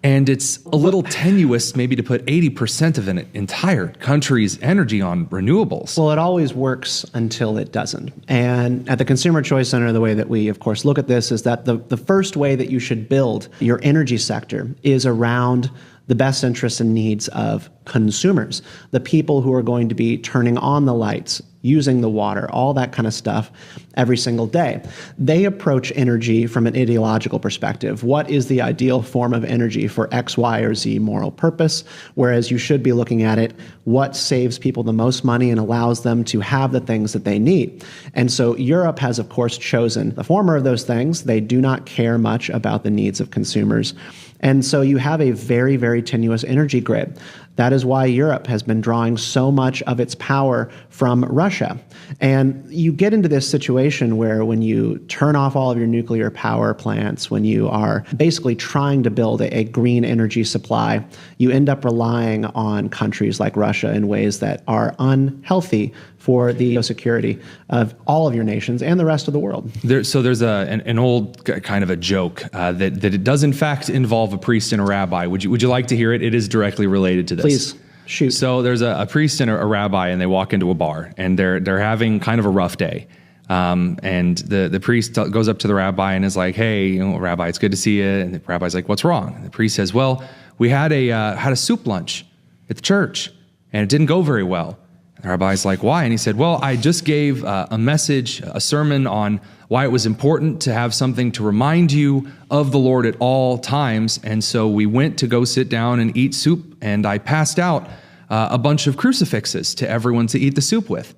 And it's a little tenuous maybe to put 80% of an entire country's energy on renewables. Well, it always works until it doesn't. And at the Consumer Choice Center, the way that we, of course, look at this is that the first way that you should build your energy sector is around the best interests and needs of consumers, the people who are going to be turning on the lights, using the water, all that kind of stuff every single day. They approach energy from an ideological perspective. What is the ideal form of energy for X, Y, or Z moral purpose? Whereas you should be looking at it, what saves people the most money and allows them to have the things that they need. And so Europe has, of course, chosen the former of those things. They do not care much about the needs of consumers. And so you have a very, very tenuous energy grid. That is why Europe has been drawing so much of its power from Russia. And you get into this situation where when you turn off all of your nuclear power plants, when you are basically trying to build a green energy supply, you end up relying on countries like Russia in ways that are unhealthy for the security of all of your nations and the rest of the world. So there's an old kind of a joke that it does in fact involve a priest and a rabbi. Would you like to hear it? It is directly related to this. Please, shoot. So there's a priest and a rabbi, and they walk into a bar, and they're having kind of a rough day. And the priest goes up to the rabbi and is like, "Hey, Rabbi, it's good to see you." And the rabbi's like, "What's wrong?" And the priest says, "Well, we had a soup lunch at the church, and it didn't go very well." And the rabbi's like, "Why?" And he said, "Well, I just gave a message, a sermon on why it was important to have something to remind you of the Lord at all times. And so we went to go sit down and eat soup, and I passed out a bunch of crucifixes to everyone to eat the soup with."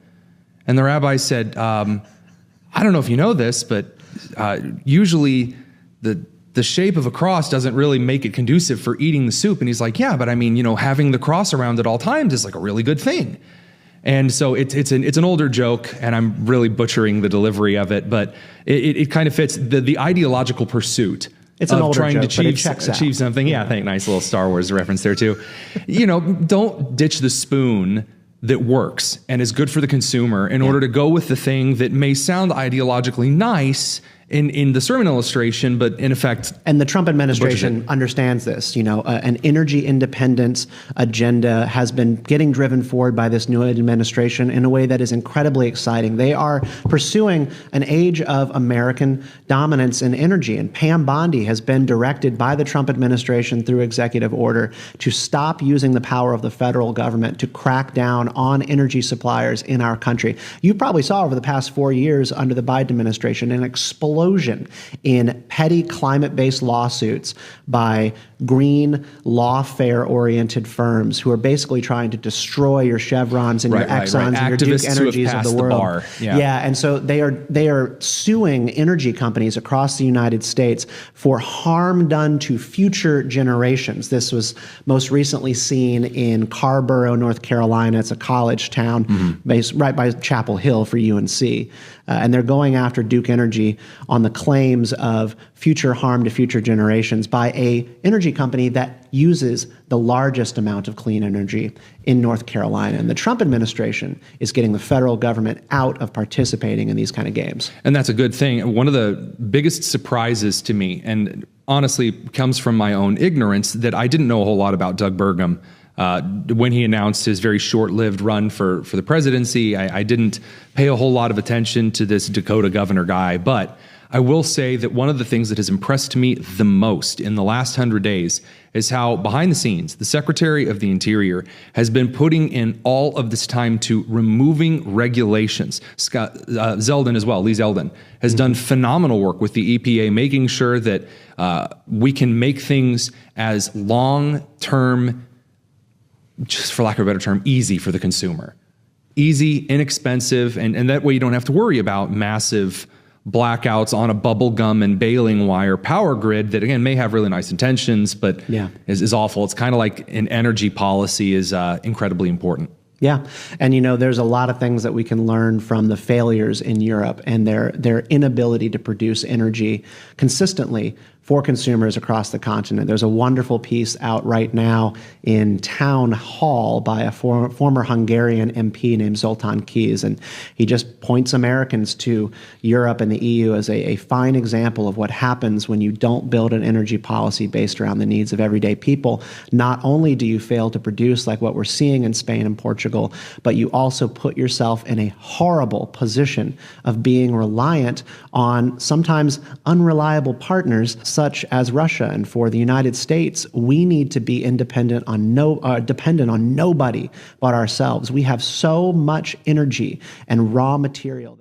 And the rabbi said, "I don't know if you know this, but usually the shape of a cross doesn't really make it conducive for eating the soup." And he's like, "Yeah, but I mean, having the cross around at all times is like a really good thing." And so it's an older joke, and I'm really butchering the delivery of it, but it kind of fits the ideological pursuit it's an of older trying joke, to achieve something. Yeah, I think nice little Star Wars reference there too. Don't ditch the spoon that works and is good for the consumer in order to go with the thing that may sound ideologically nice in the sermon illustration, but in effect... And the Trump administration understands this. An energy independence agenda has been getting driven forward by this new administration in a way that is incredibly exciting. They are pursuing an age of American dominance in energy, and Pam Bondi has been directed by the Trump administration through executive order to stop using the power of the federal government to crack down on energy suppliers in our country. You probably saw over the past 4 years under the Biden administration an explosion in petty climate-based lawsuits by green, lawfare-oriented firms who are basically trying to destroy your Chevrons and your Exxons and your Duke Energies of the world. And so they are suing energy companies across the United States for harm done to future generations. This was most recently seen in Carborough, North Carolina. It's a college town based right by Chapel Hill for UNC. And they're going after Duke Energy on the claims of future harm to future generations by a energy company that uses the largest amount of clean energy in North Carolina. And the Trump administration is getting the federal government out of participating in these kind of games. And that's a good thing. One of the biggest surprises to me, and honestly comes from my own ignorance, that I didn't know a whole lot about Doug Burgum. When he announced his very short-lived run for the presidency, I didn't pay a whole lot of attention to this Dakota governor guy, but I will say that one of the things that has impressed me the most in the last 100 days is how, behind the scenes, the Secretary of the Interior has been putting in all of this time to removing regulations. Scott Zeldin as well, Lee Zeldin, has done phenomenal work with the EPA, making sure that we can make things as long-term, just for lack of a better term, easy for the consumer. Easy, inexpensive, and that way you don't have to worry about massive blackouts on a bubble gum and baling wire power grid that, again, may have really nice intentions, but is awful. It's kind of like an energy policy is incredibly important. Yeah. And, there's a lot of things that we can learn from the failures in Europe and their inability to produce energy consistently for consumers across the continent. There's a wonderful piece out right now in Town Hall by a former Hungarian MP named Zoltán Kis, and he just points Americans to Europe and the EU as a fine example of what happens when you don't build an energy policy based around the needs of everyday people. Not only do you fail to produce like what we're seeing in Spain and Portugal, but you also put yourself in a horrible position of being reliant on sometimes unreliable partners such as Russia. And for the United States, we need to be dependent on nobody but ourselves. We have so much energy and raw material.